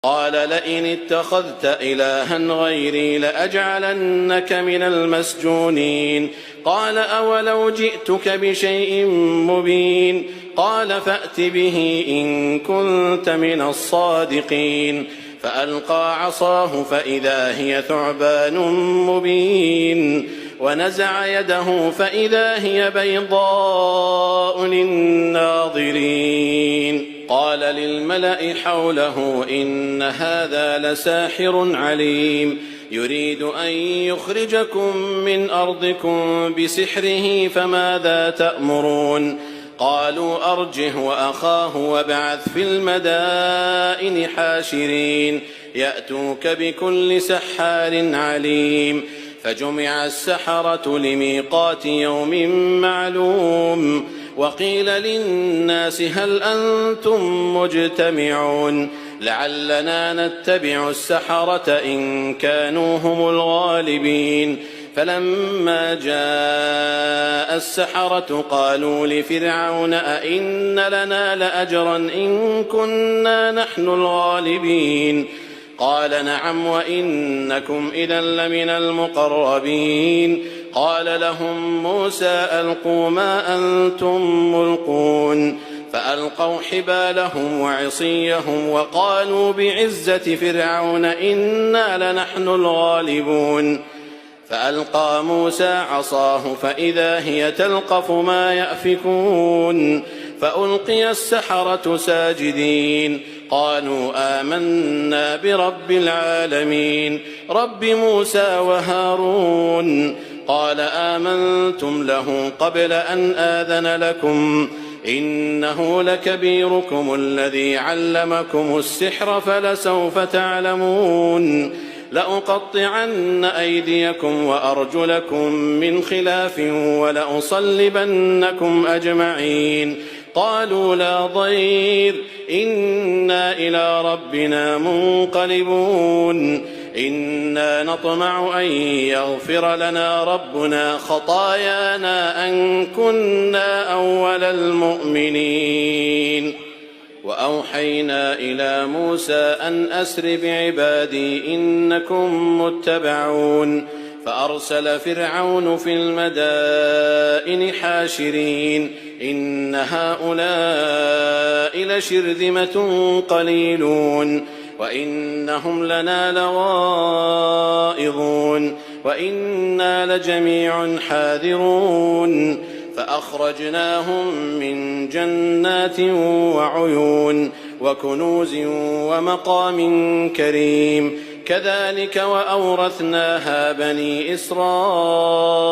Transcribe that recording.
قال لئن اتخذت إلها غيري لأجعلنك من المسجونين قال أولو جئتك بشيء مبين قال فأت به إن كنت من الصادقين فألقى عصاه فإذا هي ثعبان مبين ونزع يده فإذا هي بيضاء للناظرين قال للملأ حوله إن هذا لساحر عليم يريد أن يخرجكم من أرضكم بسحره فماذا تأمرون قالوا أرجه وأخاه وابعث في المدائن حاشرين يأتوك بكل سحار عليم فجمع السحرة لميقات يوم معلوم وقيل للناس هل أنتم مجتمعون لعلنا نتبع السحرة إن كانوا هم الغالبين فلما جاء السحرة قالوا لفرعون أئن لنا لأجرا إن كنا نحن الغالبين قال نعم وإنكم إذا لمن المقربين قال لهم موسى ألقوا ما أنتم ملقون فألقوا حبالهم وعصيهم وقالوا بعزة فرعون إنا لنحن الغالبون فألقى موسى عصاه فإذا هي تلقف ما يأفكون فألقي السحرة ساجدين قالوا آمنا برب العالمين رب موسى وهارون قال آمنتم له قبل أن آذن لكم إنه لكبيركم الذي علمكم السحر فلسوف تعلمون لأقطعن أيديكم وأرجلكم من خلاف ولأصلبنكم أجمعين قالوا لا ضير إنا إلى ربنا منقلبون إنا نطمع أن يغفر لنا ربنا خطايانا أن كنا أول المؤمنين وأوحينا إلى موسى أن أسر بعبادي إنكم متبعون فأرسل فرعون في المدائن حاشرين إن هؤلاء لشرذمة قليلون وإنهم لنا لغائظون وإنا لجميع حاذرون فأخرجناهم من جنات وعيون وكنوز ومقام كريم كذلك وأورثناها بني إسرائيل